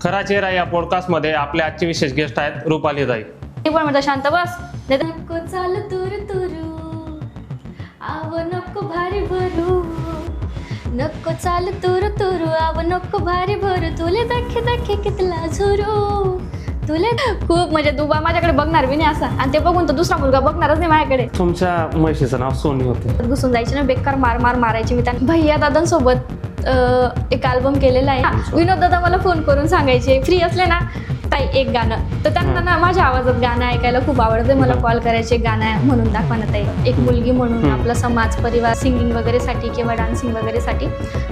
खरा चेहरा या पॉडकास्टमध्ये आपल्या आजचे विशेष गेस्ट आहेत रुपाली ताई. मी पण म्हणतो शांत बस. नको चाल तुरु तुरु आव नको भारी भरू, नको चाल तुरु तुरु आव नको भारी भरू, तुले दाखे दाखे कितला झुरू, तुले खूप म्हणजे तू माझ्याकडे बघणार बी नाही असा, आणि ते बघून तर दुसरा मुलगा बघणारच नाही माझ्याकडे. तुमच्या म्हशीचं नाव सोनी होतं. घुसून जायची ना, बेकार मार मारायची मी त्यांना. भैया दादांसोबत एक अल्बम केलेला आहे. विनोद दादा मला फोन करून सांगायचे फ्री असले ना ताई एक गाणं, तर त्यांना ना माझ्या आवाजात गाणं ऐकायला खूप आवडते. मला कॉल करायचे गाणं म्हणून दाखवा ना ताई, एक मुलगी म्हणून आपला समाज परिवार सिंगिंग वगैरेसाठी किंवा डान्सिंग वगैरेसाठी.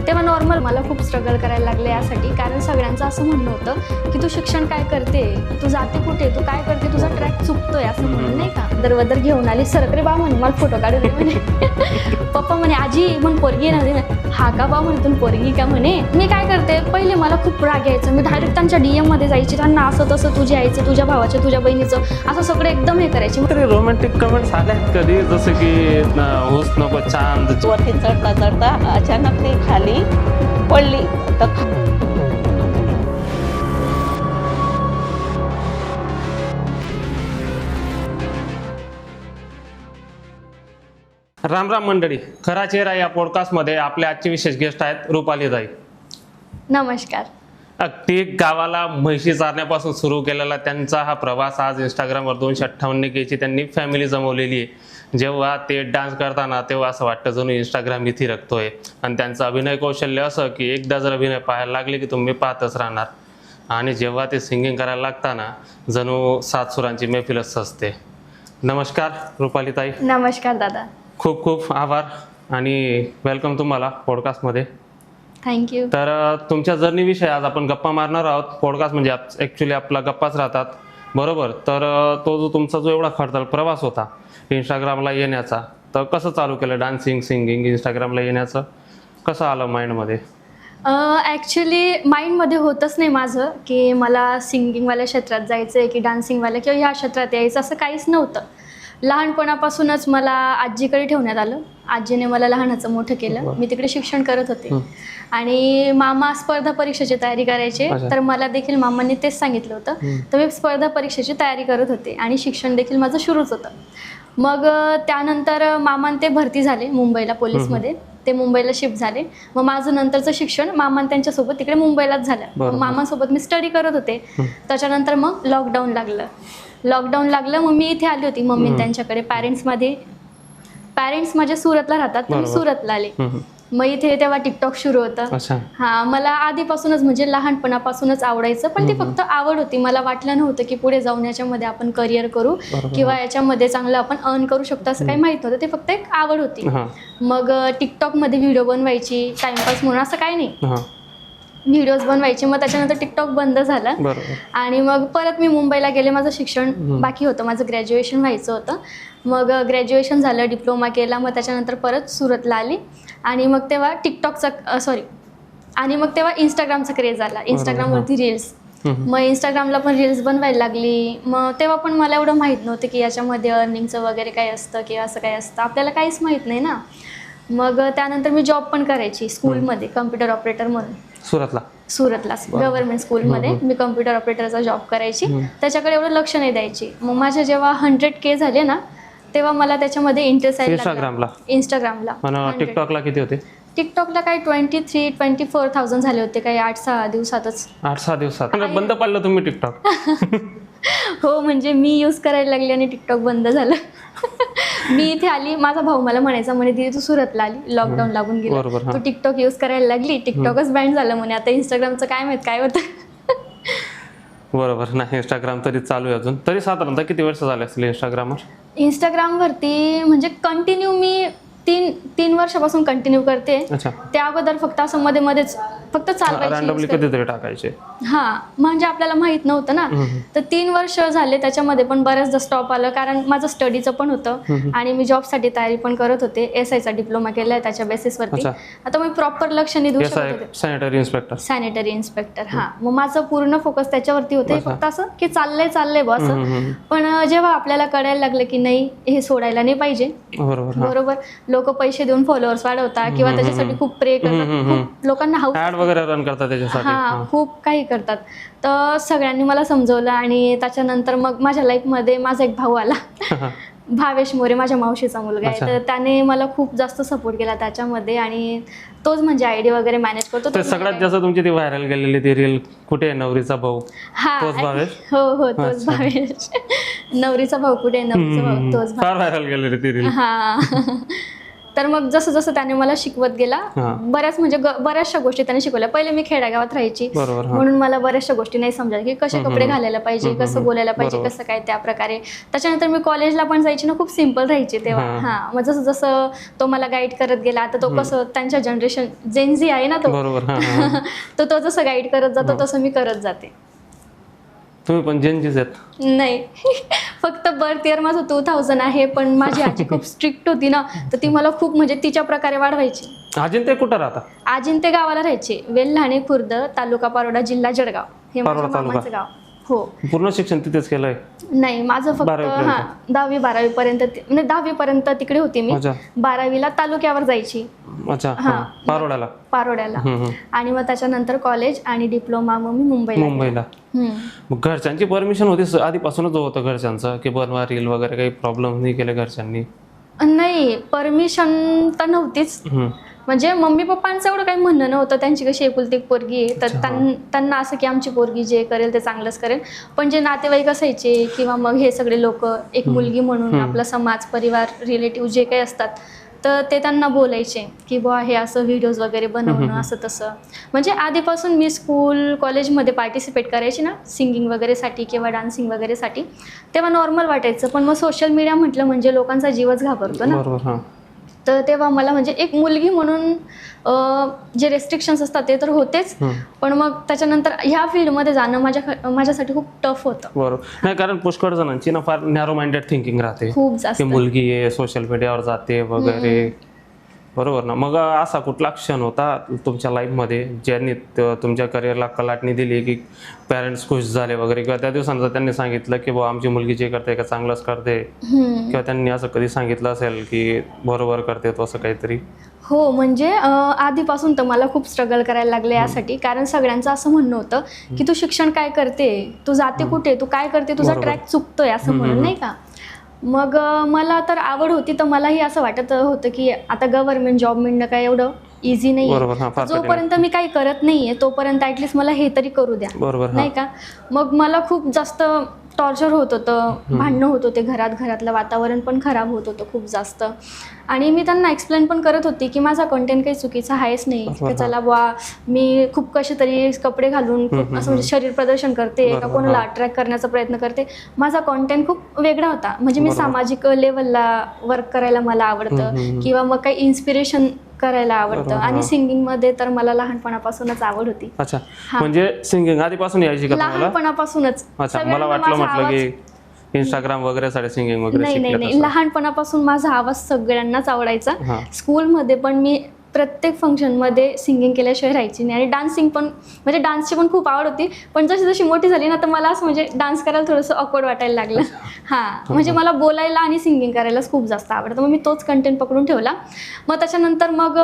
तेव्हा नॉर्मल मला खूप स्ट्रगल करायला लागले यासाठी, कारण सगळ्यांचं असं म्हणणं होतं की तू शिक्षण काय करते, तू जाते कुठे, तू काय करते, तुझा ट्रॅक चुकतोय असं म्हणून नाही का. दरवदर घेऊन आली, सरकरे बा म्हणे मला फोटो काढू दे म्हणे. पप्पा म्हणे आजी म्हणून पोरगी आहे ना, हा का बा म्हणे तू पोरगी का म्हणे. मी काय करते, पहिले मला खूप राग यायचं, मी डायरेक्ट त्यांच्या DM मध्ये जायची, त्यांना असं तसं तुझी आईचं, तुझ्या भावाचं, तुझ्या बहिणीचं असं सगळं एकदम हे करायची. तरी रोमॅन्टिक कमेंट्स आल्यात कधी, जसं की होस नको चांद. वरती चढता चढता अचानक ती खाली पडली तर राम राम मंडळी, खरा चेहरा या पॉडकास्टमध्ये आपल्या आजचे विशेष गेस्ट आहेत रुपाली ताई. नमस्कार. अगदी गावाला म्हैशी चारण्यापासून सुरू केलेला त्यांचा हा प्रवास आज इंस्टाग्रामवर 258K त्यांनी फॅमिली जमवलेली आहे. जेव्हा ते डान्स करताना तेव्हा असं वाटतं जणू इंस्टाग्राम इथे रखतोय. आणि त्यांचं अभिनय कौशल्य असं की एकदा जर अभिनय पाहायला लागले की तुम्ही पाहतच राहणार. आणि जेव्हा ते सिंगिंग करायला लागताना जणू 7 सुरांची मैफिलच सजते. नमस्कार रुपाली ताई. नमस्कार दादा. खूप खूप आभार आणि वेलकम तुम्हाला पॉडकास्टमध्ये. थँक्यू. तर तुमच्या जर्नीविषयी आज आपण गप्पा मारणार आहोत. पॉडकास्ट म्हणजे ॲक्च्युली आपला गप्पाच राहतात, बरोबर. तर तो जो तुमचा जो एवढा खडतर प्रवास होता इंस्टाग्रामला येण्याचा, तर कसं चालू केलं डान्सिंग सिंगिंग इंस्टाग्रामला येण्याचं, कसं आलं माइंडमध्ये? ॲक्च्युली माइंडमध्ये होतच नाही माझं की मला सिंगिंगवाल्या क्षेत्रात जायचं आहे की डान्सिंगवाल्या किंवा ह्या क्षेत्रात यायचं, असं काहीच नव्हतं. लहानपणापासूनच मला आजीकडे ठेवण्यात आलं. आजीने मला लहानाचं मोठं केलं. मी तिकडे शिक्षण करत होते आणि मामा स्पर्धा परीक्षेची तयारी करायचे, तर मला देखील मामांनी तेच सांगितलं होतं. तर मी स्पर्धा परीक्षेची तयारी करत होते आणि शिक्षण देखील माझं सुरूच होतं. मग त्यानंतर मामान ते भरती झाले मुंबईला पोलीसमध्ये, ते मुंबईला शिफ्ट झाले. मग माझं नंतरचं शिक्षण मामान त्यांच्यासोबत तिकडे मुंबईलाच झालं. मामांसोबत मी स्टडी करत होते. त्याच्यानंतर मग लॉकडाऊन लागलं. मग मी इथे आली होती मम्मी त्यांच्याकडे. पॅरेंट्स माझे सुरतला राहतात, तर मी सुरतला आले. मग इथे तेव्हा टिकटॉक सुरू होतं. हा, मला आधीपासूनच म्हणजे लहानपणापासूनच आवडायचं, पण ती फक्त आवड होती. मला वाटलं नव्हतं की पुढे जाऊन याच्यामध्ये आपण करिअर करू किंवा याच्यामध्ये चांगलं आपण अर्न करू शकतो, असं काही माहित नव्हतं. ते फक्त एक आवड होती. मग टिकटॉकमध्ये व्हिडिओ बनवायची टाइमपास म्हणून, असं काही नाही, व्हिडिओज बनवायचे. मग त्याच्यानंतर टिकटॉक बंद झाला आणि मग परत मी मुंबईला गेले. माझं शिक्षण बाकी होतं, माझं ग्रॅज्युएशन व्हायचं होतं. मग ग्रॅज्युएशन झालं, डिप्लोमा केला. मग त्याच्यानंतर परत सुरतला आली आणि मग तेव्हा तेव्हा इंस्टाग्रामचा क्रेज आला. इंस्टाग्रामवरती रील्स, मग इंस्टाग्रामला पण रील्स बनवायला लागली. मग तेव्हा पण मला एवढं माहीत नव्हतं की याच्यामध्ये अर्निंगचं वगैरे काय असतं किंवा असं काय असतं, आपल्याला काहीच माहीत नाही ना. मग त्यानंतर मी जॉब पण करायची स्कूलमध्ये, कम्प्युटर ऑपरेटर म्हणून. सुरतला गव्हर्नमेंट स्कूलमध्ये मी कम्प्युटर ऑपरेटरचा जॉब करायची. त्याच्याकडे एवढं लक्ष नाही द्यायची. मग माझे जेव्हा 100K झाले ना, तेव्हा मला त्याच्यामध्ये इंटरेस्ट आहे इंस्टाग्रामला. टिकटॉकला किती होते? टिकटॉकला काही 23-24,000 झाले होते, काही 8-6 दिवसातच. 8-6 दिवसात बंद पडलं तुम्ही टिकटॉक? हो, म्हणजे मी यूज करायला लागली आणि टिकटॉक बंद झालं. मी इथे आली, माझा भाऊ मला म्हणायचा, म्हणे दीदी तू सुरतला आली, लॉकडाऊन लागून गेलं, तू टिकटॉक यूज करायला लागली, टिकटॉकच बॅन झालं म्हणे. आता इंस्टाग्रामचं काय माहित काय होतं. बरोबर. नाही, इंस्टाग्राम तरी चालू आहे अजून. तरी साधारणतः किती वर्ष झाले असतील इंस्टाग्रामवरती? म्हणजे कंटिन्यू मी 3 वर्षापासून कंटिन्यू करते. त्या अगोदर फक्त असं मध्येच फक्त चालवायचे टाकायचे. हा, म्हणजे आपल्याला माहित नव्हतं ना. तर 3 वर्ष झाले त्याच्यामध्ये, पण बऱ्याचदा स्टॉप आलं कारण माझं स्टडीचं पण होतं आणि मी जॉबसाठी तयारी पण करत होते. SIचा डिप्लोमा केलाय त्याच्या बेसिसवरती. आता मी प्रॉपर लक्ष नाही देऊ शकत होते. Sanitary inspector. हा, मग माझं पूर्ण फोकस त्याच्यावरती होतं. फक्त असं की चाललंय बॉस. पण जेव्हा आपल्याला कळायला लागलं की नाही, हे सोडायला नाही पाहिजे, बरोबर, लोक पैसे देऊन फॉलोअर्स वाढवतात किंवा त्याच्यासाठी खूप प्रे करतात, खूप लोकांना हौस ऍड वगैरे रन करतात त्याच्यासाठी. हा खूप काही करतात. तर सगळ्यांनी मला समजवलं आणि त्याच्यानंतर मग माझ्या लाईफमध्ये माझा एक भाऊ आला भावेश मोरे, माझ्या मावशीचा मुलगा आहे. तर त्याने मला खूप जास्त सपोर्ट केला त्याच्यामध्ये आणि तोच म्हणजे आयडी वगैरे मॅनेज करतो. तर सगळ्यात जास्त तुमची ती व्हायरल गेलेली ती रील कुठे आहे, नवरीचा भाऊ हा तोच भावेश? हो हो तोच भावेश. नवरीचा भाऊ कुठे आहे, नवरीचा भाऊ तोच फार व्हायरल गेलेली ती रील. हा तर मग जसं जसं त्याने मला शिकवत गेला बऱ्याच म्हणजे बऱ्याचशा गोष्टी त्याने शिकवल्या. पहिले मी खेड्यागावात राहायची बरोबर. म्हणून मला बऱ्याचशा गोष्टी नाही समजायच्या की कसे कपडे घालायला पाहिजे, कसं बोलायला पाहिजे, कसं काय त्या प्रकारे. त्याच्यानंतर मी कॉलेजला पण जायची ना, खूप सिम्पल राहायची तेव्हा. हा मग जसं जसं तो मला गाईड करत गेला. आता तो कसं त्यांच्या जनरेशन जेनझी आहे ना तो बरोबर. तो जसं गाईड करत जातो तसं मी करत जाते. तुम्ही पण जेनजीच आहेत? नाही फक्त बर्थ इयर माझं 2000 आहे. पण माझी आजी खूप स्ट्रिक्ट होती ना, तर ती मला खूप म्हणजे तिच्या प्रकारे वाढवायची. अजिंते कुठं राहता? अजिंते गावाला राहायचे, वेल्हाणे खुर्द, तालुका पारोडा, जिल्हा जळगाव. हे माझ्या मामाचं गाव. हो. पूर्ण शिक्षण तिथेच केलंय? नाही माझं फक्त 10वी-12वी पर्यंत म्हणजे 10वी पर्यंत तिकडे होते मी. 12वीला तालुक्यावर जायची. अच्छा. पारोड्याला. आणि मग त्याच्यानंतर कॉलेज आणि डिप्लोमा मग मी मुंबईला. मग घरच्यांची परमिशन होती आधीपासूनच होतं घरच्यांचं की बनवा रील वगैरे, काही प्रॉब्लेम नाही केले घरच्यांनी? नाही परमिशन तर नव्हतीच. म्हणजे मम्मी पप्पांचं एवढं काही म्हणणं नव्हतं. त्यांची कशी एकुलती एक पोरगी आहे तर त्यांना असं की आमची पोरगी जे करेल ते चांगलंच करेल. पण जे नातेवाईक असायचे किंवा मग हे सगळे लोक, एक मुलगी म्हणून आपला समाज, परिवार, रिलेटिव्ह जे काही असतात तर ते त्यांना बोलायचे की बुवा हे असं व्हिडिओज वगैरे बनवणं असं तसं. म्हणजे आधीपासून मी स्कूल कॉलेजमध्ये पार्टिसिपेट करायची ना सिंगिंग वगैरेसाठी किंवा डान्सिंग वगैरेसाठी, तेव्हा नॉर्मल वाटायचं. पण मग सोशल मीडिया म्हटलं म्हणजे लोकांचा जीवच घाबरतो ना. तर तेव्हा मला म्हणजे एक मुलगी म्हणून जे रेस्ट्रिक्शन्स असतात ते तर होतेच. पण मग त्याच्यानंतर ह्या फील्डमध्ये जाणं माझ्यासाठी खूप टफ होतं. बरोबर. नाही कारण पुष्कळ जणांची ना फार नॅरो माइंडेड थिंकिंग राहते, खूप जास्त. मुलगी आहे सोशल मीडियावर जाते वगैरे. बरोबर ना. मग असा कुठला क्षण होता तुमच्या लाईफमध्ये ज्यांनी तुमच्या करिअरला कलाटणी दिली की पॅरेंट्स खुश झाले वगैरे, किंवा त्या दिवसानंतर त्यांनी सांगितलं की बुवा आमची मुलगी जे करते का चांगलंच करते, किंवा त्यांनी असं कधी सांगितलं असेल की बरोबर करते तो असं काहीतरी? हो म्हणजे आधीपासून तर मला खूप स्ट्रगल करायला लागले यासाठी. कारण सगळ्यांचं असं म्हणणं होतं की तू शिक्षण काय करते, तू जाते कुठे, तू काय करते, तुझा ट्रॅक चुकतोय असं म्हणून नाही का. मग मला तर आवड होती तर मलाही असं वाटत होतं की आता गव्हर्नमेंट जॉब मिळणं काय एवढं इझी नाही. जोपर्यंत मी काही करत नाहीये तोपर्यंत ऍटलिस्ट मला हे तरी करू द्या, नाही का. मग मला खूप जास्त टॉर्चर होत होतं, भांडणं होत होते घरातलं वातावरण पण खराब होत होतं खूप जास्त. आणि मी त्यांना एक्सप्लेन पण करत होती की माझा कंटेंट काही चुकीचा आहेच नाही, की चला बुवा मी खूप कसे तरी कपडे घालून असं म्हणजे शरीर प्रदर्शन करते का कोणाला अट्रॅक्ट करण्याचा प्रयत्न करते. माझा कंटेंट खूप वेगळा होता. म्हणजे मी सामाजिक लेवलला वर्क करायला मला आवडतं किंवा मग काही इन्स्पिरेशन करायला आवडतं. आणि सिंगिंग मध्ये तर मला लहानपणापासूनच आवड होती. अच्छा. म्हणजे सिंगिंग आधीपासून यायची का तुम्हाला? लहानपणापासूनच. अच्छा. मला म्हटलं की इंस्टाग्राम वगैरे साठी सिंगिंग वगैरे. नाही लहानपणापासून माझा आवाज सगळ्यांनाच आवडायचा. स्कूलमध्ये पण मी प्रत्येक फंक्शनमध्ये सिंगिंग केल्याशिवाय राहायची नाही. आणि डान्सिंग पण म्हणजे डान्सची पण खूप आवड होती. पण जशी जशी मोठी झाली ना तर मला असं म्हणजे डान्स करायला थोडंसं ऑकवर्ड वाटायला लागलं. म्हणजे मला बोलायला आणि सिंगिंग करायलाच खूप जास्त आवडतं. मग मी तोच कंटेंट पकडून ठेवला. मग त्याच्यानंतर मग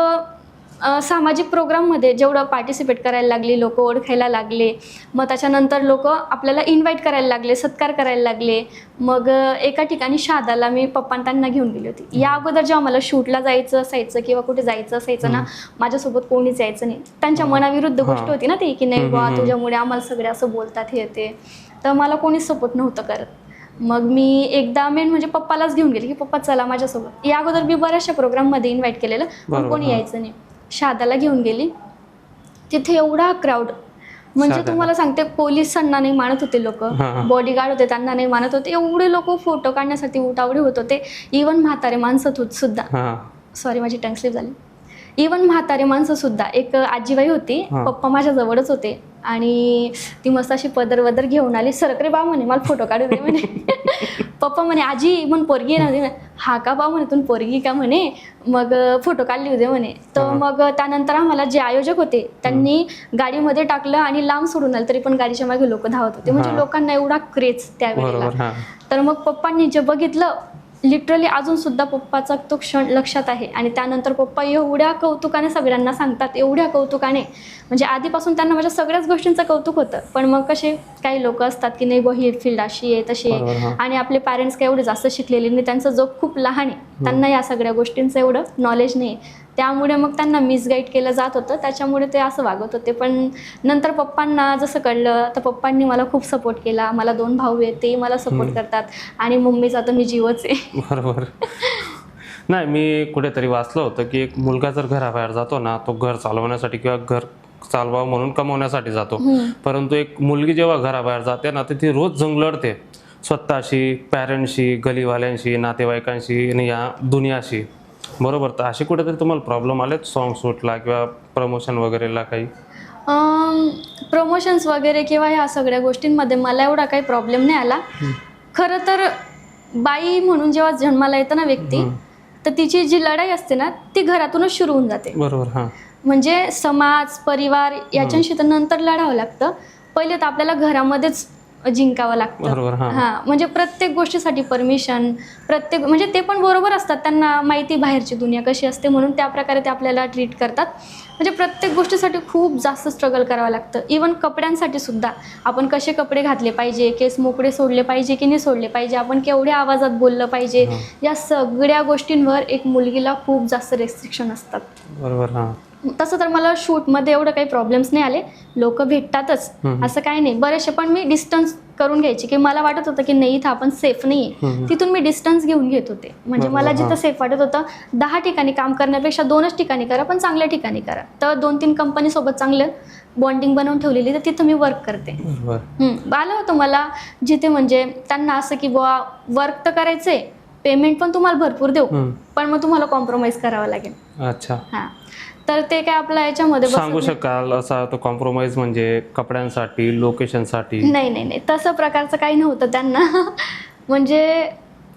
सामाजिक प्रोग्राममध्ये जेवढं पार्टिसिपेट करायला लागली, लोक ओळखायला लागले. मग त्याच्यानंतर लोक आपल्याला इन्व्हाइट करायला लागले, सत्कार करायला लागले. मग एका ठिकाणी शहादाला मी पप्पांना त्यांना घेऊन गेली होती. या अगोदर जेव्हा मला शूटला जायचं असायचं किंवा कुठे जायचं असायचं ना, माझ्यासोबत कोणीच यायचं नाही. त्यांच्या मनाविरुद्ध गोष्ट होती ना ती, की नाही बा तुझ्यामुळे आम्हाला सगळे असं बोलतात हे ते. तर मला कोणीच सपोर्ट नव्हतं करत. मग मी एकदा मेन म्हणजे पप्पालाच घेऊन गेले की पप्पा चला माझ्यासोबत. या अगोदर मी बऱ्याचशा प्रोग्राममध्ये इन्व्हाइट केलेलं पण कोणी यायचं नाही. शहादाला घेऊन गेली. तिथे एवढा क्राऊड म्हणजे तुम्हाला सांगते, पोलिसांना नाही मानत होते लोक, बॉडीगार्ड होते त्यांना नाही मानत होते. एवढे लोक फोटो काढण्यासाठी उतावळे होत होते. इव्हन म्हातारे माणसं सुद्धा, सॉरी माझी टंग स्लिप झाली, इव्हन म्हातारे माणसं सुद्धा. एक आजीबाई होती, पप्पा माझ्या जवळच होते आणि ती मस्त अशी पदर वदर घेऊन आली. सरकरे बा म्हणे मला फोटो काढू दे म्हणे. पप्पा म्हणे आजी मग पोरगी आहे ना. हा का बा म्हणे तुम पोरगी का म्हणे. मग फोटो काढली होते म्हणे. तर मग त्यानंतर आम्हाला जे आयोजक होते त्यांनी गाडीमध्ये टाकलं आणि लांब सोडून आलं, तरी पण गाडीच्या मागे लोक धावत होते. म्हणजे लोकांना एवढा क्रेज त्यावेळेला. तर मग पप्पांनी जे बघितलं लिटरली अजून सुद्धा पप्पाचा तो क्षण लक्षात आहे. आणि त्यानंतर पप्पा एवढ्या कौतुकाने सगळ्यांना सांगतात, एवढ्या कौतुकाने, म्हणजे आधीपासून त्यांना माझ्या सगळ्याच गोष्टींचं कौतुक होतं. पण मग कसे काही लोक असतात की नाही ही फील्ड अशी आहे तशी बरोबर, आहे, हां. आणि आपले पॅरेंट्स काय एवढे जास्त शिकलेले नाही, त्यांचा जॉब खूप लहान आहे, त्यांना या सगळ्या गोष्टींचं एवढं नॉलेज नाही, त्यामुळे मग त्यांना मिसगाईड केलं जात होतं, त्याच्यामुळे ते असं वागत होते. पण नंतर पप्पांना जसं कळलं तर पप्पांनी मला खूप सपोर्ट केला. मला 2 भाऊ आहेत, ते मला सपोर्ट करतात, आणि मम्मीचा तर मी जीवच आहे. बरोबर. नाही, मी कुठेतरी वाचलं होतं की एक मुलगा जर घराबाहेर जातो ना, तो घर चालवण्यासाठी किंवा घर चालवावं म्हणून कमवण्यासाठी जातो, परंतु एक मुलगी जेव्हा घराबाहेर जाते ना, तर ती रोज जंग लढते स्वतःशी, पॅरेंटशी, गलीवाल्यांशी, नातेवाईकांशी आणि या दुनियाशी. बरोबर. तर असे कुठेतरी तुम्हाला प्रॉब्लेम आलेत सॉन्ग शूटला किंवा प्रमोशन वगैरेला काही? प्रमोशन्स वगैरे किंवा ह्या सगळ्या गोष्टींमध्ये मला एवढा काही प्रॉब्लेम नाही आला. खरं तर बाई म्हणून जेव्हा जन्माला येतं ना व्यक्ती, तर तिची जी लढाई असते ना ती घरातूनच सुरू होऊन जाते. बरोबर. हां. म्हणजे समाज, परिवार याच्याशी तर नंतर लढावं लागतं, पहिले तर आपल्याला घरामध्येच जिंकावं लागतं. बरोबर. हां. हां, म्हणजे प्रत्येक गोष्टीसाठी परमिशन, प्रत्येक म्हणजे ते पण बरोबर असतात, त्यांना माहिती बाहेरची दुनिया कशी असते, म्हणून त्या प्रकारे ते आपल्याला ट्रीट करतात. म्हणजे प्रत्येक गोष्टीसाठी खूप जास्त स्ट्रगल करावं लागतं. इवन कपड्यांसाठी सुद्धा, आपण कसे कपडे घातले पाहिजे, केस मोकळे सोडले पाहिजे की नाही सोडले पाहिजे, आपण केवढ्या आवाजात बोललं पाहिजे, या सगळ्या गोष्टींवर एक मुलगीला खूप जास्त रेस्ट्रिक्शन असतात. बरोबर. हां. तसं तर मला शूटमध्ये एवढं काही प्रॉब्लेम्स नाही आले, लोक भेटतातच असं काही नाही. बरेचसे पण मी डिस्टन्स करून घ्यायची, की मला वाटत होतं की नाही इथं आपण सेफ नाही आहे, तिथून मी डिस्टन्स घेऊन घेत होते. म्हणजे मला जिथं सेफ वाटत होतं, 10 ठिकाणी काम करण्यापेक्षा 2च ठिकाणी करा, पण चांगल्या ठिकाणी करा. तर 2-3 कंपनीसोबत चांगलं बॉन्डिंग बनवून ठेवलेली, तर तिथं मी वर्क करते. बरोबर. आलं होतं मला जिथे म्हणजे त्यांना असं की बुवा वर्क तर करायचं आहे, पेमेंट पण तुम्हाला भरपूर देऊ, पण मग तुम्हाला कॉम्प्रोमाइज करावं लागेल. अच्छा. हां, तर ते काय आपल्या याच्यामध्ये सांगू शकाल असा तो कॉम्प्रोमाइज म्हणजे कपड्यांसाठी, लोकेशनसाठी? नाही नाही नाही, तसं प्रकारचं काही नव्हतं त्यांना. म्हणजे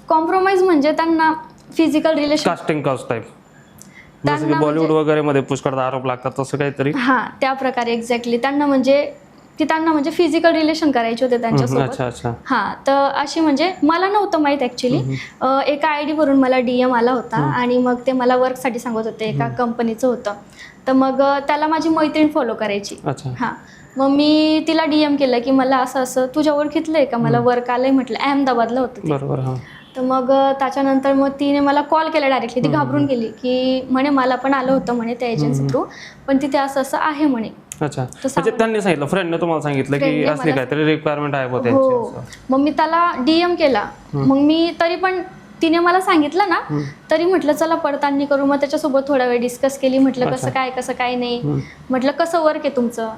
कॉम्प्रोमाइज म्हणजे त्यांना physical relation, casting cast type, जसं की बॉलिवूड वगैरे मध्ये पुष्कळ आरोप लागतात तसं काहीतरी? हां, त्या प्रकारे एक्झॅक्टली. त्यांना म्हणजे फिजिकल रिलेशन करायचे होते त्यांच्यासोबत. अच्छा अच्छा. हां, तर अशी म्हणजे मला नव्हतं माहीत ॲक्च्युली. एका ID वरून मला DM आला होता, आणि मग ते मला वर्कसाठी सांगत होते, एका कंपनीचं होतं. तर मग त्याला माझी मैत्रीण फॉलो करायची. अच्छा. हां, मग मी तिला DM केलं की मला असं असं तुझ्या ओळखीतलं आहे का, मला वर्क आलं आहे म्हटलं. अहमदाबादला होतं ते. बरोबर. हां. तर मग त्याच्यानंतर मग तिने मला कॉल केला डायरेक्टली. ती घाबरून गेली की म्हणे मला पण आलं होतं म्हणे त्या एजन्सी थ्रू, पण तिथे असं असं आहे म्हणे. अच्छा. म्हणजे त्यांनी सांगितलं, फ्रेंडने तुम्हाला सांगितलं की फ्रेंडने असली मला- काहीतरी रिक्वायरमेंट आहे बघ हो. त्यांची? मग मी त्याला DM केला. मग मी तरी पण तिने मला सांगितलं ना, तरी म्हटलं चला पडताळणी करू. मग त्याच्यासोबत थोडा वेळ डिस्कस केली. म्हटलं कसं काय नाही. म्हटलं कसं वर्क आहे तुमचं?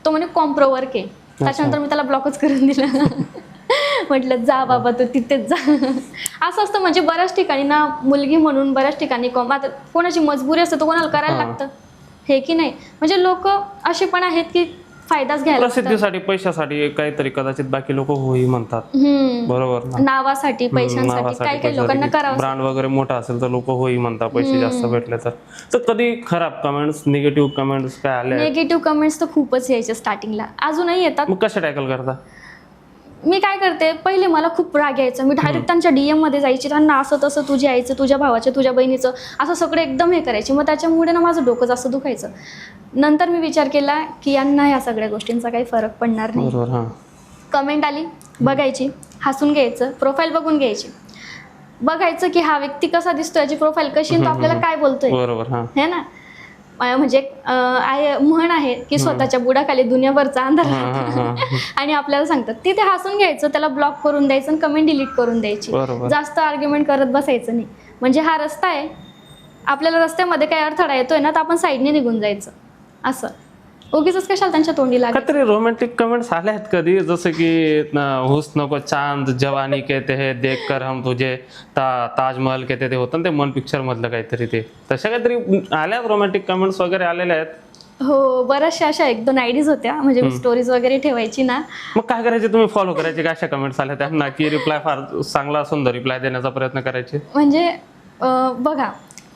तो म्हणे कॉम्प्रो वर्क आहे. त्याच्यानंतर मी त्याला ब्लॉकच करून दिला. म्हटलं जा बाबा तू तिथेच जा. असं असतं म्हणजे बऱ्याच ठिकाणी ना, मुलगी म्हणून बऱ्याच ठिकाणी आता कोणाची मजबुरी असते तर कोणाला करायला लागतं, हे की नाही. म्हणजे लोक असे पण आहेत की फायदाच घ्यायला बघतात. प्रसिद्धीसाठी, पैशासाठी काहीतरी कदाचित बाकी लोक होई म्हणतात. बरोबर ना? नावासाठी, पैशांसाठी, काही काही लोकांना करावं. ब्रँड वगैरे मोठा असेल तर लोक होई म्हणतात, पैसे जास्त भेटले तर. तर कधी खराब कमेंट्स, निगेटिव्ह कमेंट्स काय आले? निगेटिव्ह कमेंट्स तर खूपच यायचे स्टार्टिंगला, अजूनही येतात. मग कशा टॅकल करता? मी काय करते, पहिले मला खूप राग यायचा. मी डायरेक्ट त्यांच्या DM मध्ये जायची, त्यांना असं तसं तुझी आईचं, तुझ्या भावाचं, तुझ्या बहिणीचं असं सगळं एकदम हे करायची. मग त्याच्यामुळे ना माझं डोकं जास्त दुखायचं. नंतर मी विचार केला की यांना ह्या सगळ्या गोष्टींचा काही फरक पडणार नाही. बरोबर. हां. कमेंट आली, बघायची, हसून घ्यायचं, प्रोफाईल बघून घ्यायची, बघायचं की हा व्यक्ती कसा दिसतो, याची प्रोफाईल कशी, तो आपल्याला काय बोलतोय, बरोबर. हां. है ना. म्हणजे म्हण आहे की स्वतःच्या बुडाखाली दुनियाभरचा अंधार आणि आपल्याला सांगतात तिथे हसून घ्यायचं, त्याला ब्लॉक करून द्यायचं आणि कमेंट डिलीट करून द्यायची. बरोबर. जास्त आर्ग्युमेंट करत बसायचं नाही. म्हणजे हा रस्ता आहे, आपल्याला रस्त्यामध्ये काही अडथळा येतोय ना, तर आपण साईडने निघून जायचं. असं उगीच कशाला त्यांच्या तोंडी लागत. काहीतरी रोमॅन्टिक कमेंट्स आले आहेत कधी, जसं की हुस्न को चांद जवानी कहते हैं देख कर हम तुझे, ताजमहल कहते ते होतं ना, ते मन पिक्चर मधलं काहीतरी, ते तशा काहीतरी आल्यात रोमॅन्टिक कमेंट्स वगैरे आलेले आहेत? हो, बऱ्याचशा अशा 1-2 आयडीज होत्या, म्हणजे मी स्टोरीज वगैरे ठेवायची ना. मग काय करायचे तुम्ही, फॉलो करायचे का अशा कमेंट्स आल्या त्यांना, की रिप्लाय फार चांगला सुंदर रिप्लाय देण्याचा प्रयत्न करायचे? म्हणजे बघा,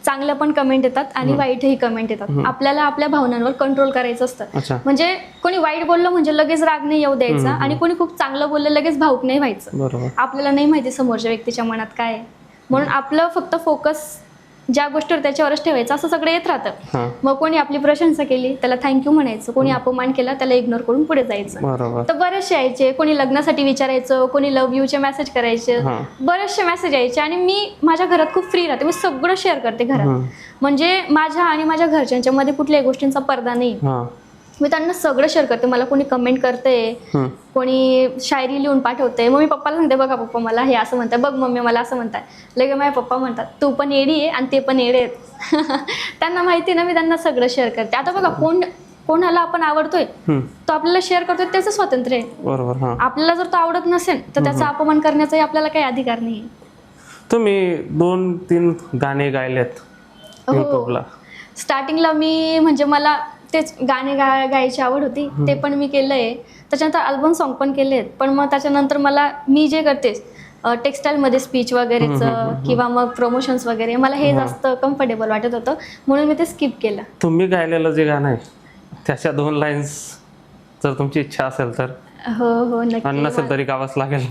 चांगल्या पण कमेंट येतात आणि वाईटही कमेंट येतात. आपल्याला आपल्या भावनांवर कंट्रोल करायचं असतं. अच्छा. म्हणजे कोणी वाईट बोललं म्हणजे लगेच राग नाही येऊ द्यायचा, आणि कोणी खूप चांगलं बोललं लगेच भावूक नाही व्हायचं. बरोबर. आपल्याला नाही माहिती समोरच्या व्यक्तीच्या मनात काय आहे. म्हणून आपलं फक्त फोकस ज्या गोष्टीवर त्याच्यावरच ठेवायचं, असं सगळं येत राहतं. हा. मग कोणी आपली प्रशंसा केली त्याला थँक्यू म्हणायचं, कोणी अपमान केला त्याला इग्नोर करून पुढे जायचं. बरोबर. तर बरेचसे यायचे, कोणी लग्नासाठी विचारायचं, कोणी लव्ह यूचे मेसेज करायचे, हा. बरेचसे मेसेज यायचे. आणि मी माझ्या घरात खूप फ्री राहते, मी सगळं शेअर करते घरात. म्हणजे माझ्या आणि माझ्या घरच्यांच्या मध्ये कुठल्याही गोष्टींचा पडदा नाही. हा. मी त्यांना सगळं शेअर करते. मला कोणी कमेंट करते, कोणी शायरी लिहून पाठवते, मग मी पप्पाला सांगते बघा पप्पा मला हे असं म्हणताय, बघ मम्मी मला असं म्हणताय. लगे माझे पप्पा म्हणतात तू पण येडी आहे आणि ते पण येडे आहेत. त्यांना माहिती ना, मी त्यांना सगळं शेअर करते. आता बघा कोणाला आपण आवडतोय तो आपल्याला शेअर करतोय, त्याचं स्वातंत्र्य आहे. बरोबर. हा. आपल्याला जर तो आवडत नसेल तर त्याचा अपमान करण्याचाही आपल्याला काही अधिकार नाही. तुम्ही 2-3 गाणे गायलेत युट्यूबला. स्टार्टिंगला मी म्हणजे मला तेच गाणे गायची आवड होती, ते पण मी केलंय. त्याच्यानंतर अल्बम सॉन्ग पण केलेत. पण मग त्याच्यानंतर मला मी जे करते टेक्स्टाईलमध्ये स्पीच वगैरेचं किंवा मग प्रमोशन्स वगैरे, मला हे जास्त कम्फर्टेबल वाटत होतं म्हणून मी ते स्किप केलं. तुम्ही गायलेलं जे गाणं आहे त्याच्या 2 लाईन्स जर तुमची इच्छा असेल तर. हो नक्की. नसेल तरी गावाच लागेल.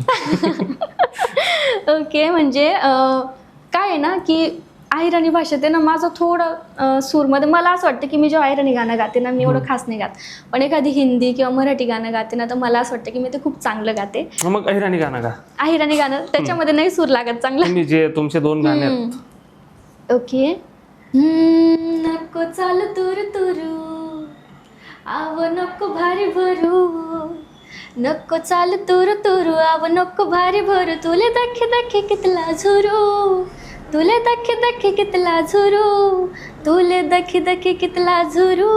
ओके. म्हणजे काय आहे ना की अहिराणी भाषेत आहे ना, माझं थोडं सूरमध्ये मला असं वाटतं की मी जेव्हा अहिराणी गाणं गाते ना, मी एवढं खास नाही गात. पण एखादी हिंदी किंवा मराठी गाणं गाते ना, तर मला असं वाटतं की मी ते खूप चांगलं गाते. मग अहिराणी गाणं गा. अहिराणी गाणं त्याच्यामध्ये नाही सूर लागत चांगलं. तुम्ही जे तुमचे 2 गाणे आहेत. ओके. नको चाल तुर तुरू, आव नको भारी भरू, नको चाल तुर तुरू, आव नको भारी भरू, तुले दखे दखे कितला झुरू, तुले दखे दखे कितला झुरू, तुले दखे दखे कितला झुरू,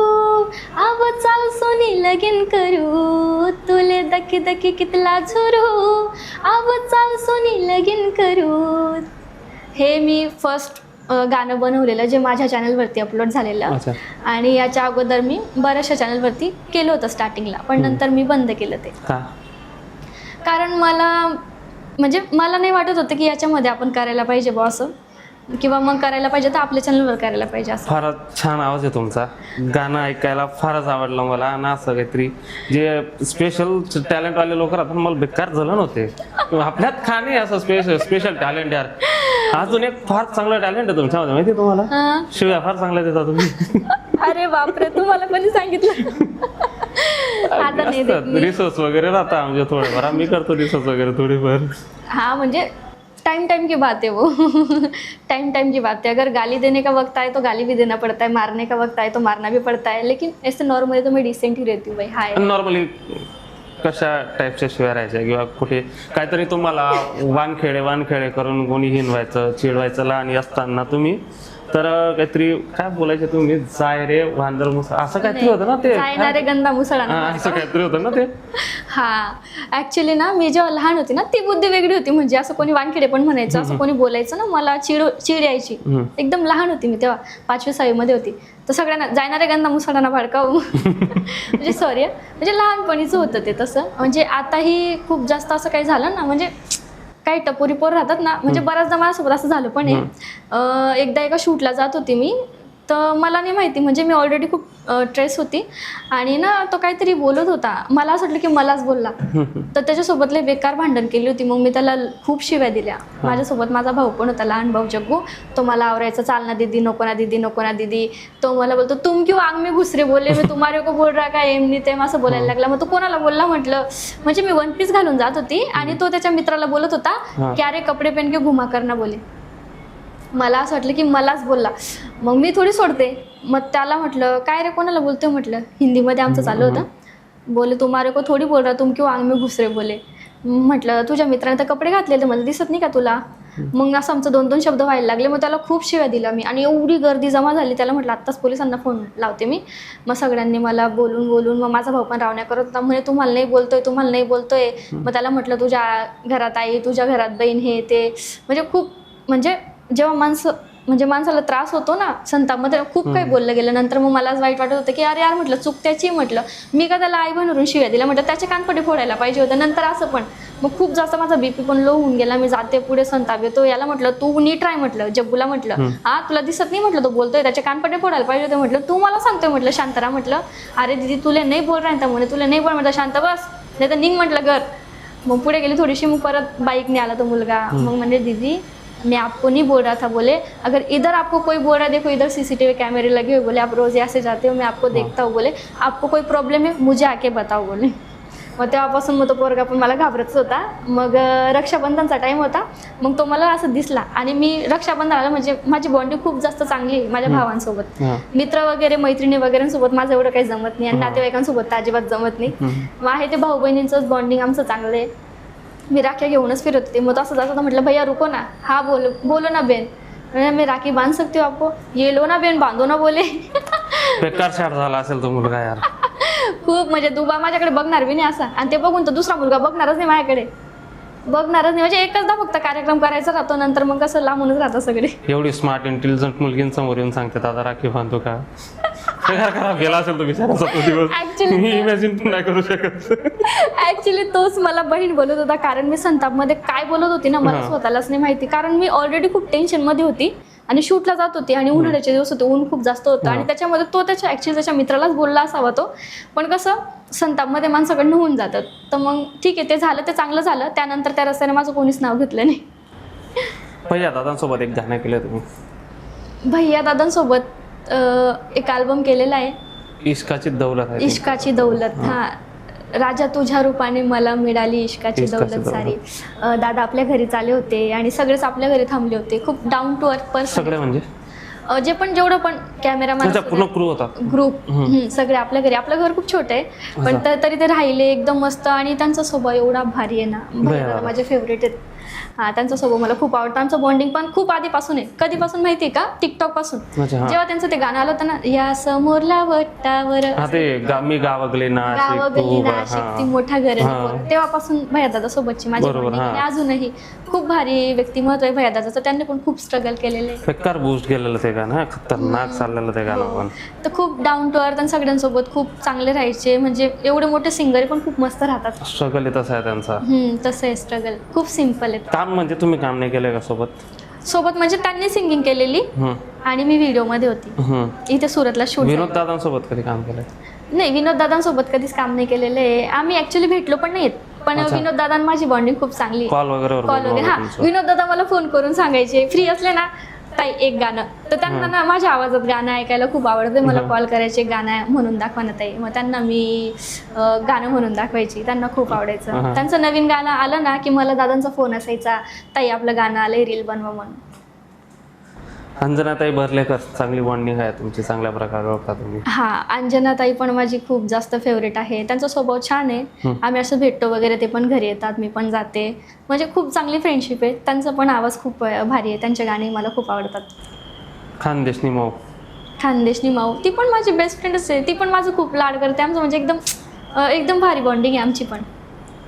आव चाल सोनी लगीन करू, तुले दखे दखे कितला झुरू, आव चाल सोनी लगीन करू. हे मी फर्स्ट गाणं बनवलेलं जे माझ्या चॅनलवरती अपलोड झालेलं. अच्छा. आणि याच्या अगोदर मी बऱ्याचशा चॅनलवरती केलं होतं स्टार्टिंगला, पण नंतर मी बंद केलं ते. का? कारण मला नाही वाटत होतं की याच्यामध्ये आपण करायला पाहिजे बॉ असं, किंवा मग करायला पाहिजे तर आपल्या चॅनलवर करायला पाहिजे असं. फारच छान आवाज आहे तुमचा. गाणं ऐकायला फारच आवडलं मला. आणि असं काहीतरी जे स्पेशल टॅलेंटवाले लोक राहतात मला बेकार झालं नव्हते. आपल्यात का नाही असं स्पेशल टॅलेंट यार. अजून एक फार चांगलं टॅलेंट आहे तुमच्यामध्ये, माहिती तुम्हाला? शिव्या फार चांगल्या देता तुम्ही. अरे बापरे, तुम्हाला कोणी सांगितलं? आता नाही देत मी. रिसर्च वगैरे राहता म्हणजे थोडंफार मी करतो रिसर्च वगैरे थोडीफार. हाँ म्हणजे टाइम की बात है वो. टाइम की बात है. अगर गाली देने का वक्त आए तो गाली भी देना पड़ता है, मारने का वक्त आए तो मारना भी पड़ता है. लेकिन ऐसे नॉर्मली तो मैं डिसेंट ही रहती हूँ भाई. हाय. नॉर्मली कशा टाईपच्या शिव्या राहायच्या किंवा कुठे काहीतरी तुम्हाला वानखेडे करून कोणी हिनवायचं चिडवायचं लहान असताना तुम्ही, तर काहीतरी काय बोलायचे तुम्ही, जाय रे वांदर मुसळ असं काहीतरी होतं ना ते. जायणारे गंदा मुसळा. असं काहीतरी होतं ना ते. हा ऍक्च्युली ना मी जेव्हा लहान होती ना, ती बुद्धी वेगळी होती. म्हणजे असं कोणी वानखेडे पण म्हणायचं, असं कोणी बोलायचं ना, मला चिड यायची. एकदम लहान होती मी तेव्हा, 5वी-6वी मध्ये होती. तर सगळ्यांना जायणारे गंदा मुसळांना भडकावू. म्हणजे सॉरी, म्हणजे लहानपणीचं होतं ते तसं. म्हणजे आताही खूप जास्त असं काही झालं ना, म्हणजे काही टपोरी पोर राहतात ना, म्हणजे बऱ्याचदा माझ्यासोबत असं झालं पण आहे. एकदा एका शूटला जात होती मी, तर मला नाही माहिती, म्हणजे मी ऑलरेडी खूप ट्रेस होती आणि ना तो काहीतरी बोलत होता. मला असं वाटलं की मलाच बोलला, तर त्याच्यासोबत लय बेकार भांडण केली होती. मग मी त्याला खूप शिव्या दिल्या. माझ्यासोबत माझा भाऊ पण होता, लहान भाऊ जग्गू. तो मला आवरायचा, चाल ना दीदी, नको ना दीदी, नको ना दीदी. तो मला बोलतो तुम क्यों आंग में घुसरे बोले, मी तुम्हारे को बोल रहा का एमनी ते, असं बोलायला लागला. मग तो कोणाला बोलला म्हटलं, म्हणजे मी 1 पीस घालून जात होती आणि तो त्याच्या मित्राला बोलत होता की अरे कपडे पहन के घुमा करना बोले. मला असं वाटलं की मलाच बोलला. मग मी थोडी सोडते. मग त्याला म्हटलं काय रे कोणाला बोलतोय म्हटलं, हिंदीमध्ये आमचं चालू होतं. बोले तुम्हारे को थोडी बोल रहा, तुम क्यों आंग में घुसरे बोले. म्हटलं तुझ्या मित्राने तर कपडे घातलेले, मला दिसत नाही का तुला. मग असं आमचं 2-2 शब्द व्हायला लागले. मग त्याला खूप शिव्या दिला मी आणि एवढी गर्दी जमा झाली. त्याला म्हटलं आत्ताच पोलिसांना फोन लावते मी. मग सगळ्यांनी मला बोलून मग माझा भाऊ पण रावण्या करत होता, म्हणे तुम्हाला नाही बोलतोय. मग त्याला म्हटलं तुझ्या घरात आई, तुझ्या घरात बहीण, हे ते. म्हणजे खूप, म्हणजे जेव्हा माणसाला त्रास होतो ना संतापमध्ये, खूप काही बोललं गेलं. नंतर मग मलाच वाईट वाटत होतं की अरे यार म्हटलं चूक त्याची. म्हटलं मी का त्याला आई बनवून शिव्या दिल्या, म्हटलं त्याचे कानपडे फोडायला पाहिजे होतं. नंतर असं पण मग खूप जास्त माझा BP पण लो होऊन गेला. मी जाते पुढे संताप येतो. याला म्हटलं तू नीट राय, म्हटलं जग्गूला म्हटलं हा तुला दिसत नाही म्हटलं तो बोलतोय, त्याचे कानपडे फोडायला पाहिजे होते. म्हटलं तू मला सांगतोय म्हटलं शांतरा. म्हटलं अरे दीदी तुला नाही बोल रहा म्हणे, तुला नाही बोल. म्हटलं शांत बस, नाही तर निघ म्हटलं घर. मग पुढे गेली थोडीशी, मग परत बाईकने आला तो मुलगा. मग म्हणजे दीदी मैं आपको नहीं बोल रहा था, बोले अगर इधर आपको कोई बोल रहा है, देखो इधर सीसीटीवी कैमरे लगे हुए, बोले आप रोज ऐसे जाते हो, मैं आपको देखता हूँ, बोले आपको कोई प्रॉब्लेम है मुझे आके बताओ, बोले. मग तेव्हापासून मग तो पोरगा पण मला घाबरतच होता. मग रक्षाबंधनचा टाईम होता, मग तो मला असं दिसला आणि मी रक्षाबंधनाला म्हणजे माझी बॉन्डिंग खूप जास्त चांगली आहे माझ्या भावांसोबत. मित्र वगैरे मैत्रिणी वगैरेंसोबत माझं एवढं काही जमत नाही आणि नातेवाईकांसोबत तर अजिबात जमत नाही. मग आहे ते भाऊ बहिणींचंच बॉन्डिंग आमचं चांगलं आहे. मी राख्या घेऊनच फिरत होते. मग असं जास्त म्हटलं भैया रुको ना, हा बोलो ना बेन, मी राखी बांध सकती हो आपको, ये लो ना बेन बांधो ना, बोले. बेकार छाट झाला असेल तो मुलगा यार. खूप म्हणजे दुबा माझ्याकडे बघणार बी नाही असा, आणि ते बघून तर दुसरा मुलगा बघणारच नाही माझ्याकडे, बघणारच नाही. म्हणजे एकचदा फक्त कार्यक्रम करायचा राहतो, नंतर मग कसं लांबूनच राहतं सगळे. एवढी स्मार्ट इंटेलिजंट मुलगींसमोर येऊन सांगते दादा राखी बांधतो का. खराब गेला असेल तो बिचाराचा तो दिवस. मी इमॅजिन पण नाही करू शकत. ऍक्च्युली तोच मला बहीण बोलत होता, कारण मी संतापमध्ये काय बोलत होती ना मला स्वतःलाच नाही माहिती. कारण मी ऑलरेडी खूप टेन्शन मध्ये होती आणि शूटला जात होती आणि उन्हाळ्याचे दिवस होते, ऊन खूप जास्त होतं आणि त्याच्यामध्ये तो त्याच्या मित्रालाच बोलला असावा तो, पण कसं संतापमध्ये माणसाकडनं होऊन जातात. तर मग ठीक आहे, ते झालं, ते चांगलं झालं. त्यानंतर त्या रस्त्याने माझं कोणीच नाव घेतलं नाही. भैया दादांसोबत एक गाणं केलं तुम्ही. भैया दादांसोबत एक अल्बम केलेला आहे, इश्काची दौलत आहे. इश्काची दौलत. हा, राजा तुझ्या रूपाने मला मिळाली इश्काची दौलत सारी. दादा आपल्या घरी आले होते आणि सगळेच आपल्या घरी थांबले होते. खूप डाऊन टू अर्थ पर्सन. सगळे म्हणजे जे पण जेवढं पण कॅमेरामॅन पूर्ण क्रू होता. ग्रुप सगळे आपल्या घरी. आपलं घर खूप छोटं आहे पण तरी ते राहिले एकदम मस्त. आणि त्यांचा स्वभाव एवढा भारी आहे ना, भैया माझे फेवरेट आहेत. हा, त्यांचा स्वभाव मला खूप आवडतं. आमचं बॉन्डिंग पण खूप आधीपासून आहे. कधीपासून माहिती आहे का, टिकटॉक पासून. जेव्हा त्यांचं ते गाणं आलं होतं ना, या समोरला वट्टावर मी गावागले ना ती मोठा घर, तेव्हापासून भैया दादा सोबतची माझी बॉन्डिंग. आणि अजूनही खूप भारी व्यक्तिमत्व आहे भैया दादाचं. त्यांनी पण खूप स्ट्रगल केलेलं आहे. बेकार बूस्ट केलेलं ते गाणं, खतरनाक चाललेलं ते गाणं पण. तर खूप डाऊन टू अर्थ आणि सगळ्यांसोबत खूप चांगले राहायचे. म्हणजे एवढे मोठे सिंगर पण खूप मस्त राहतात. स्ट्रगल आहे तसा आहे त्यांचा. तसं आहे स्ट्रगल, खूप सिम्पल आहे. काम म्हणजे तुम्ही काम नाही केलंय का सोबत म्हणजे त्यांनी सिंगिंग केलेली आणि मी व्हिडिओ मध्ये होती इथे सुरतला शूट. विनोद दादांसोबत कधी काम केलंय? नाही, विनोद दादांसोबत कधीच काम नाही केलेलं आहे. आम्ही ऍक्च्युली भेटलो पण नाहीत, पण विनोद दादा माझी बॉन्डिंग खूप चांगली. कॉल वगैरे. हा, विनोद दादा मला फोन करून सांगायचे फ्री असले ना ताई एक गाणं. तर त्यांना ना माझ्या आवाजात गाणं ऐकायला खूप आवडते. मला कॉल करायचे गाणं म्हणून दाखवा ना ताई. मग त्यांना मी गाणं म्हणून दाखवायची. त्यांना खूप आवडायचं. त्यांचं नवीन गाणं आलं ना की मला दादांचा फोन असायचा, ताई आपलं गाणं आलंय, रील बनवा म्हणून. अंजनाताई भरलेकर, चांगली बॉन्डिंग आहे तुमची, चांगल्या प्रकारे ओळखता तुम्ही. हा, अंजनाताई पण माझी खूप जास्त फेवरेट आहे. त्यांचा स्वभाव छान आहे. आम्ही असं भेटतो वगैरे, ते पण घरी येतात, मी पण जाते. म्हणजे खूप चांगली फ्रेंडशिप आहे. त्यांचा पण आवाज खूप भारी आहे. त्यांचे गाणे मला खूप आवडतात. खानदेशनी माऊ ती पण माझी बेस्ट फ्रेंडच आहे. ती पण माझं खूप लाड करते. आमचं म्हणजे एकदम भारी बॉन्डिंग आहे आमची पण.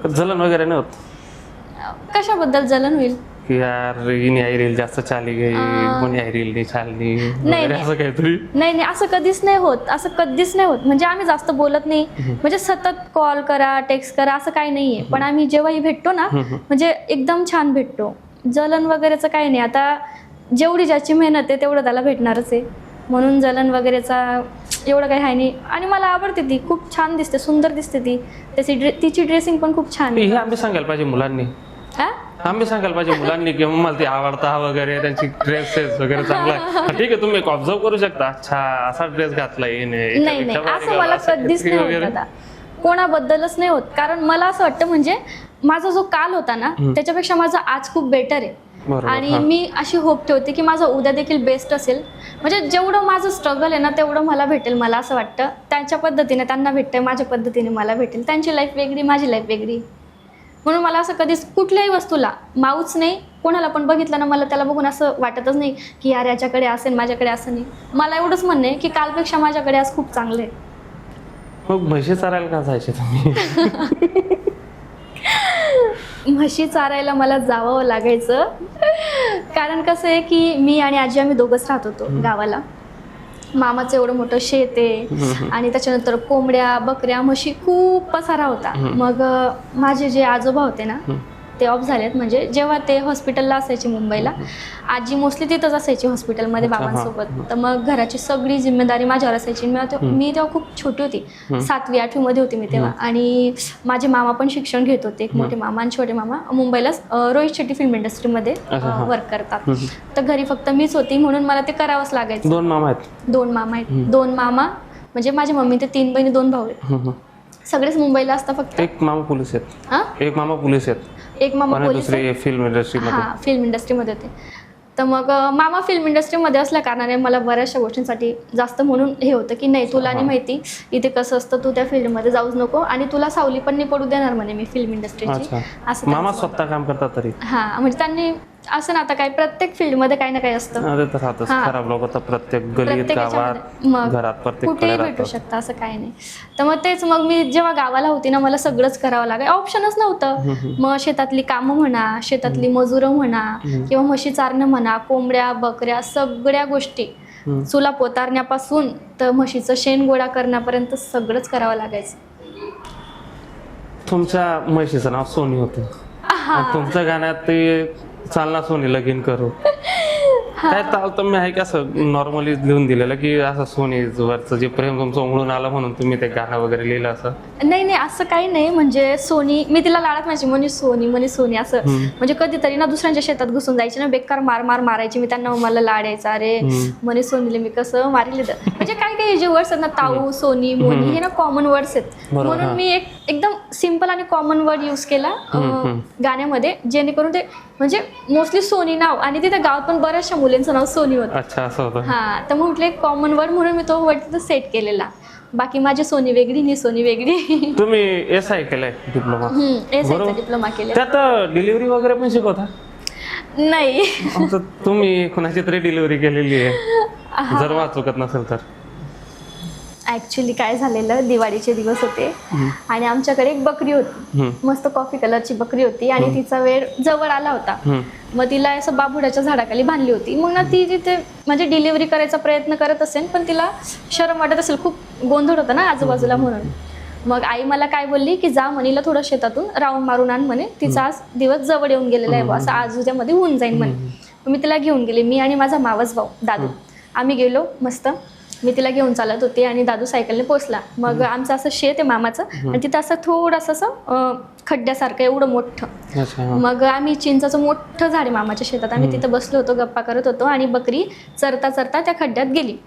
जलन वगैरे नाही होत? कशाबद्दल जलन होईल की यार हिने आई रील जास्त चाली गई, कोणी आई रील नाही चालली वगैरे असं काहीतरी? नाही, असं कधीच नाही होत. म्हणजे आम्ही जास्त बोलत नाही. म्हणजे सतत कॉल करा, टेक्स्ट करा असं काही नाहीये. पण आम्ही जेव्हाही भेटतो ना म्हणजे एकदम छान भेटतो. जलन वगैरेचं काही नाही. आता जेवढी ज्याची मेहनत आहे तेवढं त्याला भेटणारच आहे. म्हणून जलन वगैरेचा एवढं काही आहे नाही. आणि मला आवडते, ती खूप छान दिसते, सुंदर दिसते ती. तिची ड्रेसिंग पण खूप छान आहे. आम्ही सांगायला पाहिजे मुलांनी की मला ती आवडता वगैरे, त्यांची ड्रेसेस वगैरे चांगला आहे. ठीक आहे, तुम्ही एक ऑब्झर्व करू शकता, अच्छा असा ड्रेस घातलाय. नाही, असं मला कधीच नाही होत दादा, कोणाबद्दलच नाही होत. कारण मला असं वाटतं म्हणजे माझा जो काल होता ना त्याच्यापेक्षा माझा आज खूप बेटर आहे. आणि मी अशी होप ठेवते की माझं उद्या देखील बेस्ट असेल. म्हणजे जेवढं माझं स्ट्रगल आहे ना तेवढं मला भेटेल. मला असं वाटतं त्यांच्या पद्धतीने त्यांना भेटतंय, माझ्या पद्धतीने मला भेटेल. त्यांची लाईफ वेगळी, माझी लाईफ वेगळी. म्हणून मला असं कधीच कुठल्याही वस्तूला माऊच नाही. कोणाला पण बघितलं ना मला त्याला बघून असं वाटतच नाही की यार याच्याकडे असेल, माझ्याकडे असं नाही. मला एवढंच म्हणणं आहे की कालपेक्षा माझ्याकडे आज खूप चांगलं आहे. मग म्हशी चारायला का जायचे तुम्ही? म्हशी चारायला मला जावं लागायचं. कारण कसं आहे की मी आणि आजी आम्ही दोघंच राहत होतो गावाला. मामाचं एवढं मोठं शेत आहे आणि त्याच्यानंतर कोंबड्या, बकऱ्या, म्हशी खूप पसारा होता. मग माझे जे आजोबा होते ना ते ऑफ झालेत. म्हणजे जेव्हा ते हॉस्पिटलला असायचे मुंबईला, आजी मोस्टली तिथंच असायची हॉस्पिटलमध्ये बाबांसोबत. तर मग घराची सगळी जिम्मेदारी माझ्यावर असायची. मी तेव्हा खूप छोटी होती, 7वी 8वी मध्ये होती मी तेव्हा. आणि माझे मामा पण शिक्षण घेत होते, एक मोठे मामा आणि छोटे मामा मुंबईला रोहित शेट्टी फिल्म इंडस्ट्रीमध्ये वर्क करतात. तर घरी फक्त मीच होती, म्हणून मला ते करावंच लागायचं. 2 मामा आहेत? 2 मामा आहेत. 2 मामा म्हणजे माझी मम्मी ते 3 बहिणी 2 भाऊ आहेत. सगळेच मुंबईला असतात. फक्त एक मामा पोलीस आहेत? एक मामा पोलीस आहेत, एक मामा पोलीस, दुसरे फिल्म इंडस्ट्रीमध्ये. हां, फिल्म इंडस्ट्रीमध्ये होते. तर मग मामा फिल्म इंडस्ट्रीमध्ये असल्या कारणाने मला बऱ्याचशा गोष्टींसाठी जास्त म्हणून हे होतं की नाही, तुला नाही माहिती इथे कसं असतं, तू त्या फील्डमध्ये जाऊच नको आणि तुला सावली पण नाही पडू देणार म्हणे मी फिल्म इंडस्ट्रीची. असं मामा स्वतः काम करतात तरी? हां, म्हणजे त्यांनी असं ना, आता काय प्रत्येक फील्डमध्ये काही ना काही असतं. खराब लोक तर प्रत्येक गलीत, गावात, मग घरात, प्रत्येक कुठेही भेटू शकतं, असं काही नाही. तर मग तेच, मग मी जेव्हा गावाला होती ना, मला सगळंच करावं लागाय, ऑप्शनच नव्हतं. मग शेतातली कामं म्हणा, शेतातली मजुरं म्हणा, किंवा म्हशी चारणं म्हणा, कोंबड्या बकऱ्या सगळ्या गोष्टी, चुला पोतारण्यापासून तर म्हशीचं शेण गोळा करण्यापर्यंत सगळंच करावं लागायचं. तुमच्या म्हशीचं नाव सोनी होतं, तुमच्या गाण्यात ते चालना सोनी लगीन करू, काय चालतं मी आहे की असं नॉर्मली लिहून दिलेलं की असं सोनीवरचं जे प्रेम तुमचं उमळून आलं म्हणून तुम्ही ते गाणं वगैरे लिहिलं असं? नाही नाही, असं काही नाही. म्हणजे सोनी, मी तिला लाडत माझी म्हणे सोनी असं. म्हणजे कधीतरी ना दुसऱ्यांच्या शेतात घुसून जायची ना, बेकार मारायची मी त्यांना, मला लाडायचं, अरे म्हणे सोनीले मी कसं मारिले. म्हणजे काय काय जे वर्ड्स आहेत ना, ताऊ, सोनी, मोनी, हे ना कॉमन वर्ड्स आहेत, म्हणून मी एकदम सिम्पल आणि कॉमन वर्ड यूज केला गाण्यामध्ये, जेणेकरून ते म्हणजे मोस्टली सोनी नाव, आणि तिथे गावात पण बऱ्याचशा मुलींचं नाव सोनी होतं. अच्छा, असं होतं? हा, तर म्हटलं एक कॉमन वर्ड म्हणून मी तो वर्ड तिथं सेट केलेला. बाकी माझी सोनी वेगळी, नी सोनी वेगळी. तुम्ही SI केलंय डिप्लोमा? SI डिप्लोमा केला. त्यात डिलिव्हरी वगैरे पण शिकवता? नाही. तुम्ही कुणाची तरी डिलिव्हरी केलेली आहे, जर वाचुकत नसेल तर? ऍक्च्युली काय झालेलं, दिवाळीचे दिवस होते आणि आमच्याकडे एक बकरी होती, मस्त कॉफी कलरची बकरी होती, आणि तिचा वेळ जवळ आला होता. मग तिला असं बाबुडाच्या झाडाखाली बांधली होती. मग ना ती तिथे म्हणजे डिलिव्हरी करायचा प्रयत्न करत असेल, पण तिला शरम वाटत असेल, खूप गोंधळ होता ना आजूबाजूला, म्हणून मग आई मला काय बोलली की जा म्हणीला थोडं शेतातून राऊंड मारून आण म्हणे, तिचा आज दिवस जवळ येऊन गेलेला आहे, असं आज उद्यामध्ये होऊन जाईल म्हणे. मी तिला घेऊन गेले, मी आणि माझा मावस भाऊ दादू, आम्ही गेलो मस्त. मी तिला घेऊन चालत होते आणि दादू सायकलने पोचला. मग आमचं असं शेत आहे मामाचं, आणि तिथं असं थोडंसं असं खड्ड्यासारखं एवढं मोठं. मग आम्ही चिंचाचं मोठं झाड आहे मामाच्या शेतात, आम्ही तिथं बसलो होतो, गप्पा करत होतो, आणि बकरी चरता चरता त्या खड्ड्यात गेली.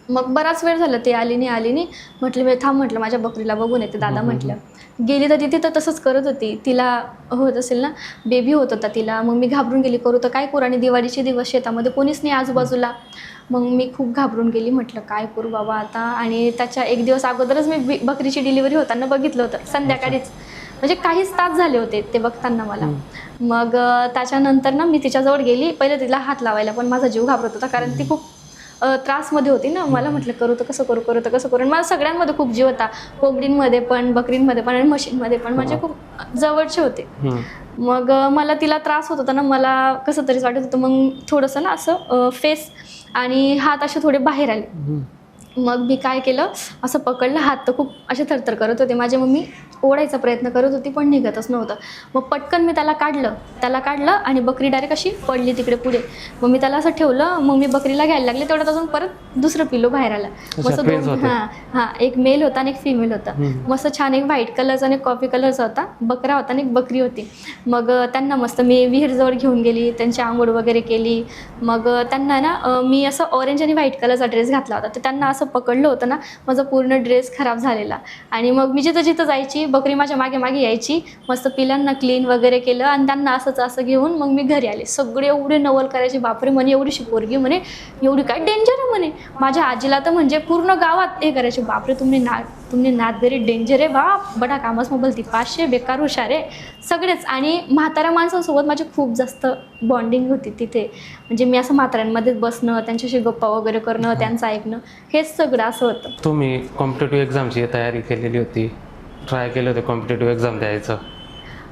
मग बराच वेळ झाला ते आली नाही. म्हटलं मी थांब, म्हटलं माझ्या बकरीला बघून येते. दादा म्हटलं गेली तर ती तिथं तसंच करत होती, तिला होत असेल ना, बेबी होत होता तिला. मग मी घाबरून गेली, करू तर काय करू, आणि दिवाळीचे दिवस शेतामध्ये कोणीच नाही आजूबाजूला. मग मी खूप घाबरून गेली, म्हटलं काय करू बाबा आता. आणि त्याच्या एक दिवस अगोदरच मी बकरीची डिलिव्हरी होताना बघितलं होतं, संध्याकाळीच, म्हणजे काहीच तास झाले होते ते बघताना मला. मग त्याच्यानंतर ना मी तिच्याजवळ गेली, पहिले तिला हात लावायला पण माझा जीव घाबरत होता, कारण ती खूप त्रासमध्ये होती ना. मला म्हटलं करू तर कसं करू. आणि मला सगळ्यांमध्ये खूप जीव होता, कोंबडींमध्ये पण, बकरींमध्ये पण, आणि म्हशींमध्ये पण, म्हणजे खूप जवळचे होते. मग मला तिला त्रास होत होता ना, मला कसं तरीच वाटत होतं. मग थोडंसं ना असं फेस आणि हात असे थोडे बाहेर आले. मग मी काय केलं, असं पकडलं, हात तर खूप असे थरथर करत होते. माझी मम्मी ओढायचा प्रयत्न करत होती, पण निघतच नव्हतं. मग पटकन मी त्याला काढलं आणि बकरी डायरेक्ट अशी पडली तिकडे पुढे. मग मी त्याला असं ठेवलं, मग मी बकरीला घ्यायला लागले, तेवढ्यात अजून परत दुसरं पिल्लू बाहेर आलं. मस्त दोन, हां, एक मेल होता आणि एक फिमेल होता. मस्त छान, एक व्हाईट कलरचा आणि एक कॉफी कलरचा होता बकरा होता, आणि एक बकरी होती. मग त्यांना मस्त मी विहीरजवळ घेऊन गेली, त्यांची आंघोळ वगैरे केली. मग त्यांना ना मी असं ऑरेंज आणि व्हाईट कलरचा ड्रेस घातला होता, तर त्यांना असं पकडलं होतं ना, माझा पूर्ण ड्रेस खराब झालेला. आणि मग मी जिथं जायची, बकरी माझ्या मागे यायची, मस्त पिलांना क्लीन वगैरे केलं, आणि त्यांना असं घेऊन मग मी घरी आले. सगळे एवढे नवल करायचे, बापरे म्हणे एवढीशी पोरगी, म्हणे एवढी काय डेंजर आहे म्हणे. माझ्या आजीला तर म्हणजे पूर्ण गावात हे करायचे, बापरे तुमने नात गरी डेंजर आहे बाप, बडा कामच बोलती, 500 बेकार हुशार आहे सगळेच. आणि म्हाताऱ्या माणसांसोबत माझी खूप जास्त बॉन्डिंग होती तिथे. म्हणजे मी असं म्हाताऱ्यांमध्येच बसणं, त्यांच्याशी गप्पा वगैरे करणं, त्यांचं ऐकणं, हेच सगळं असं होतं. तुम्ही कॉम्पिटेटिव्ह एक्झामची तयारी केलेली होती, ट्राय केलं होतं कॉम्पिटेटिव्ह एक्झाम द्यायचं,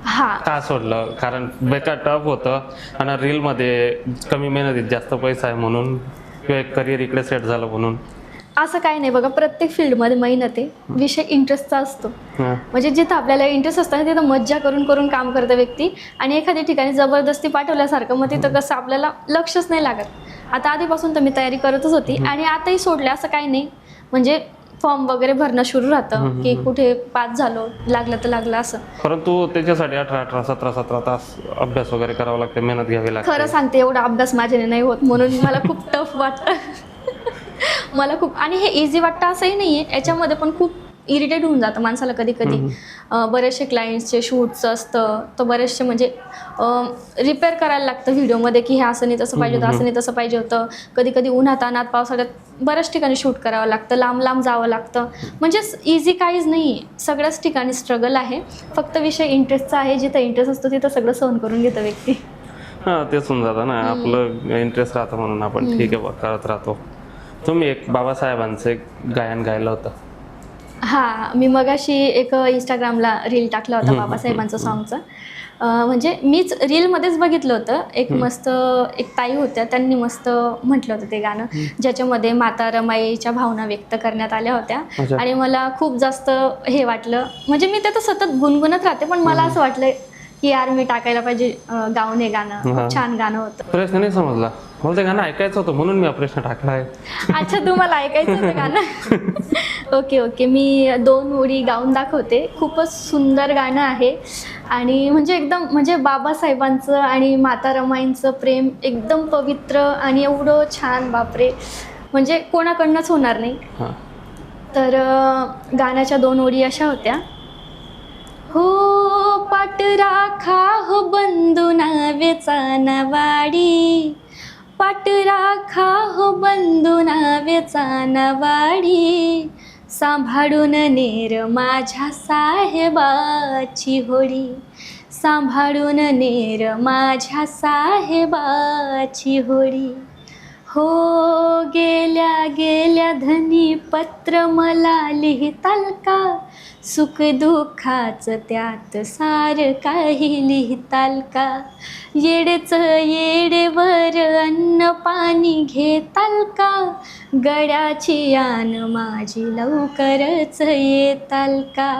हां, का सोडलं? कारण बेकार टफ होतं, आणि रीलमध्ये कमी मेहनतीत जास्त पैसा आहे म्हणून, किंवा एक करिअर इकडे सेट झालं म्हणून? असं काही नाही बघा, प्रत्येक फील्डमध्ये मेहनत आहे, विषय इंटरेस्टचा असतो. हा. म्हणजे जिथं आपल्याला इंटरेस्ट असतं ना तिथं मज्जा करून करून काम करतं व्यक्ती, आणि एखाद्या ठिकाणी जबरदस्ती पाठवल्यासारखं मग तिथं कसं आपल्याला लक्षच नाही लागत. आता आधीपासून तर मी तयारी करतच होती आणि आताही सोडले असं काही नाही. म्हणजे फॉर्म वगैरे भरणं सुरू राहतं की कुठे पास झालो, लागलं तर लागलं असं. परंतु त्याच्यासाठी 18-17 तास अभ्यास वगैरे करावा लागते, मेहनत घ्यावी लागते. खरं सांगते, एवढा अभ्यास माझ्याने नाही होत, म्हणून मला खूप टफ वाटतं. मला खूप, आणि हे इझी वाटतं असंही नाही आहे, याच्यामध्ये पण खूप इरिटेट होऊन जातं माणसाला कधी कधी. बरेचसे क्लायंट्सचे शूट्स असतं, तर बरेचसे म्हणजे रिपेअर करायला लागतं व्हिडिओमध्ये की हे असं नाही तसं पाहिजे होतं, असं नाही तसं पाहिजे होतं. कधी कधी उन्हात अनात पावसाळ्यात बऱ्याच ठिकाणी शूट करावं लागतं, लांब लांब जावं लागतं. म्हणजे इझी काहीच नाही आहे, सगळ्याच ठिकाणी स्ट्रगल आहे. फक्त विषय इंटरेस्टचा आहे, जिथं इंटरेस्ट असतो तिथं सगळं सहन करून घेतं व्यक्ती. हां, तेच होऊन जातं ना, आपलं इंटरेस्ट राहतं म्हणून आपण ठीक आहे करत राहतो. तुम्ही एक बाबासाहेबांचं एक गायन गायलं होतं. हां, मी मगाशी एक इंस्टाग्रामला रील टाकला होता बाबासाहेबांचं सॉन्गचं. म्हणजे मीच रीलमध्येच बघितलं होतं. एक मस्त एक ताई होत्या, त्यांनी मस्त म्हटलं होतं ते गाणं, ज्याच्यामध्ये माता रमाईच्या भावना व्यक्त करण्यात आल्या होत्या. अच्छा. आणि मला खूप जास्त हे वाटलं, म्हणजे मी ते तर सतत गुणगुणत राहते, पण मला असं वाटलं की यार मी टाकायला पाहिजे गाऊन हे गाणं. खूप छान गाणं होतं. प्रश्न नाही समजला मला, ते गाणं ऐकायचं होतं म्हणून मी हा प्रश्न टाकला आहे. अच्छा, तुम्हाला ऐकायचं होतं गाणं? ओके ओके, मी 2 ओळी गाऊन दाखवते. खूपच सुंदर गाणं आहे, आणि म्हणजे एकदम म्हणजे बाबासाहेबांचं आणि माता रमाईंचं प्रेम एकदम पवित्र आणि एवढं छान, बापरे, म्हणजे कोणाकडनंच होणार नाही. हां. तर गाण्याच्या 2 ओळी अशा होत्या. हो पाट राखा हो बंधू नावेचा नवाडी, पाट राखा हो बंधू नावेचा नवाडी, सांभाळून नेर माझ्या साहेबाची होडी, सांभाळून नेर माझ्या साहेबाची होडी. हो गेल्या गेल्या धनी पत्र मला लिहिताल का, सुख दुःखाचं त्यात सार काही लिहिताल का, येडेच येडेवर अन्न पाणी घेताल का, गड्याची आन माझी लवकरच येताल का,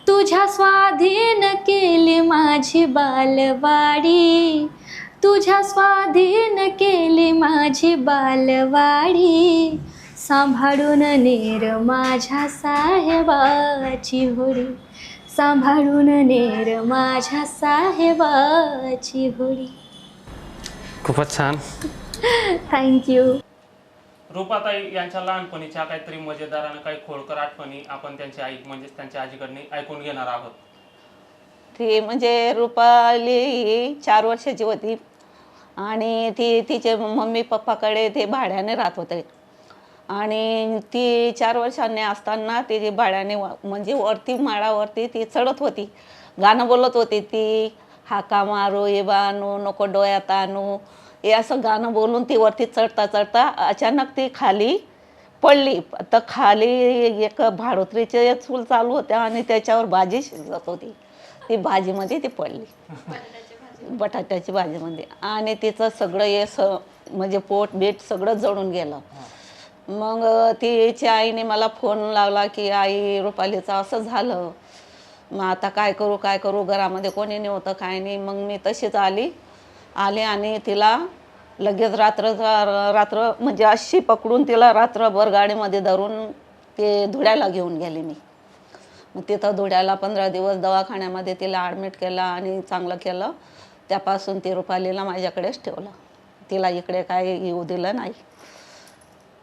तुझ्या स्वाधीन केली माझी बालवाडी, तुझ्या स्वाधीन केली माझी बालवाडी, सांभाळून नेर माझ्या साहेबाची होडी, सांभाळून नेर माझ्या साहेबाची होडी. खूपच छान. थँक्यू. रूपाताई यांच्या लहानपणीच्या काहीतरी मजेदार आणि काही खोडकर आठवणी आपण त्यांची आई म्हणजेच त्यांच्या आजीकडे ऐकून घेणार आहोत. ती म्हणजे रुपाली ही 4 वर्षाची होती, आणि ती तिचे मम्मी पप्पाकडे ते भाड्याने राहत होते. आणि ती 4 वर्षांनी असताना ती भाड्याने म्हणजे वरती माळावरती ती चढत होती, गाणं बोलत होती ती, हाका मारू ये बानू नको डोळ्यात आणू, हे असं गाणं बोलून ती वरती चढता चढता अचानक ती खाली पडली. तर खाली एक भाडोत्रीचे चूल चालू होत्या आणि त्याच्यावर भाजी शिजत होती, ती भाजीमध्ये ती पडली, बटाट्याची भाजीमध्ये, आणि तिचं सगळं हे म्हणजे पोट बीट सगळं जळून गेलं. मग तिच्या आईने मला फोन लावला की आई रुपालीचं असं झालं, मग आता काय करू, घरामध्ये कोणी नव्हतं काय नाही. मग मी तशीच आले आणि तिला लगेच रात्र म्हणजे अशी पकडून तिला रात्रभर गाडीमध्ये धरून ते धुळ्याला घेऊन गेले मी. मग तिथं धुळ्याला 15 दिवस दवाखान्यामध्ये तिला ॲडमिट केलं आणि चांगलं केलं. त्यापासून ती रुपालीला माझ्याकडेच ठेवलं, तिला इकडे काय येऊ दिलं नाही.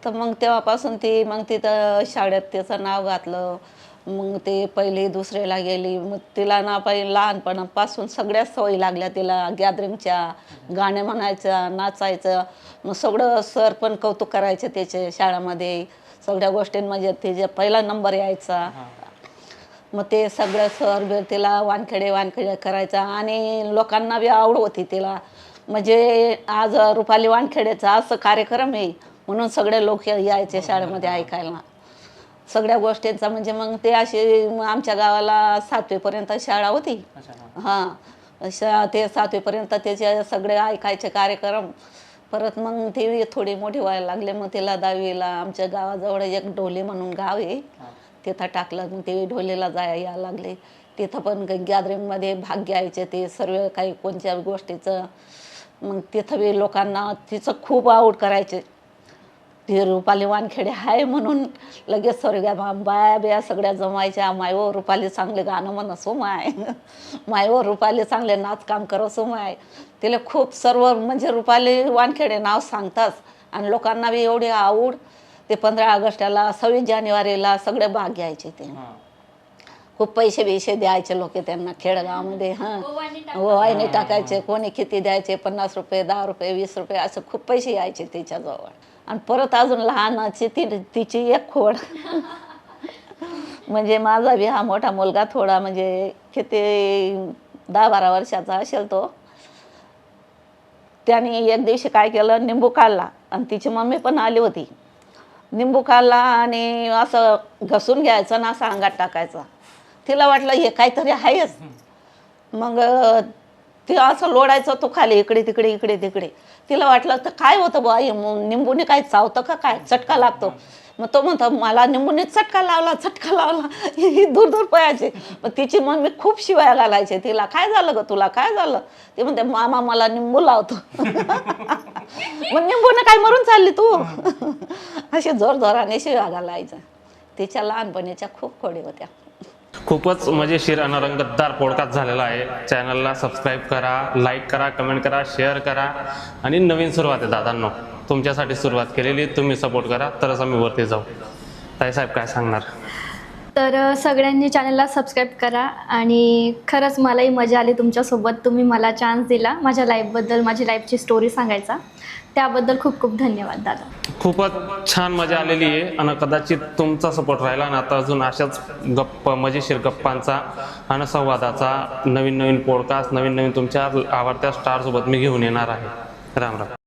तर मग तेव्हापासून ती मग तिथं शाळेत तिचं नाव घातलं. मग ते पहिली दुसरीला गेली. मग तिला ना पहिले लहानपणापासून सगळ्याच सवयी लागल्या तिला, गॅदरिंगच्या, गाणे म्हणायचं, नाचायचं. मग सगळं सर पण कौतुक करायचे त्याचे शाळेमध्ये, सगळ्या गोष्टींमध्ये तिचे पहिला नंबर यायचा. मग ते सगळं सर बिर तिला वानखेडे करायचा, आणि लोकांना बी आवड होती तिला. म्हणजे आज रुपाली वानखेडेचा असं कार्यक्रम आहे म्हणून सगळे लोक यायचे शाळेमध्ये ऐकायला सगळ्या गोष्टींचा. म्हणजे मग ते अशी आमच्या गावाला 7वीपर्यंत शाळा होती. हां, ते 7वीपर्यंत त्याचे सगळे ऐकायचे कार्यक्रम. परत मग ती थोडी मोठी व्हायला लागले, मग तिला 10वीला आमच्या गावाजवळ एक ढोले म्हणून गाव आहे, तिथं टाकलं. मग ते ढोलेला यायला लागले. तिथं पण गॅदरिंगमध्ये भाग घ्यायचे ते सर्व काही कोणत्या गोष्टीचं. मग तिथं बी लोकांना तिचं खूप आवड करायचे. ती रुपाली वानखेडे आहे म्हणून लगेच सर्व बाया बिया सगळ्या जमायच्या. मायव रुपाली चांगले गाणं म्हणा सोमाय, मायव रुपाली चांगले नाचकाम करो सोमाय. तिला खूप सर्व म्हणजे रुपाली वानखेडे नाव सांगतात. आणि लोकांना बी एवढी आवड. ते 15 ऑगस्टला 26 जानेवारीला सगळे भाग घ्यायचे. ते खूप पैसे द्यायचे लोक त्यांना खेडगावामध्ये. वाहिनी टाकायचे. कोणी किती द्यायचे, 50 रुपये, 10 रुपये, 20 रुपये असं खूप पैसे यायचे त्याच्याजवळ. आणि परत अजून लहानाची तिची एक खोड म्हणजे माझा बी हा मोठा मुलगा थोडा म्हणजे किती 10-12 वर्षाचा असेल तो. त्याने एक दिवशी काय केलं, निंबू काढला आणि तिची मम्मी पण आली होती. निंबू काढला आणि असं घसून घ्यायचं ना, असं अंगात टाकायचं. तिला वाटलं हे काहीतरी आहेच. मग ते असं लोडायचं तो खाली, इकडे तिकडे. तिला वाटलं तर काय होतं बुवा, निंबूने काय चावतं का काय, चटका लागतो. मग तो म्हणतो मला निंबूने चटका लावला. ही दूर पळायचे. मग तिची मम्मी खूप शिवाय घालायचे तिला. काय झालं ग तुला, काय झालं? ते म्हणते मामा मला निंबू लावतो. मग निंबूने काय मरून चालली तू, असे जोराने शिवाय घालायचं. तिच्या लहानपणीच्या खूप खोडी होत्या. खूपच मजेशीर आणि रंगतदार पॉडकास्ट झालेला आहे. चॅनलला सबस्क्राईब करा, लाईक करा, कमेंट करा, शेअर करा. आणि नवीन सुरुवात आहे दादांनो, तुमच्यासाठी सुरुवात केलेली, तुम्ही सपोर्ट करा तरच आम्ही वरती जाऊ. ताईसाहेब काय सांगणार? तर सगळ्यांनी चॅनलला सबस्क्राईब करा. आणि खरंच मलाही मजा आली तुमच्यासोबत. तुम्ही मला चान्स दिला माझ्या लाईफबद्दल, माझी लाईफची स्टोरी सांगायचा. त्याबद्दल खूप खूप धन्यवाद दादा. खूपच छान मजा आलेली आहे आणि कदाचित तुमचा सपोर्ट राहिला ना आता अजून अशाच मजेशीर गप्पांचा आणि संवादाचा नवीन पॉडकास्ट, नवीन तुमच्या आवडत्या स्टारसोबत मी घेऊन येणार आहे. राम राम.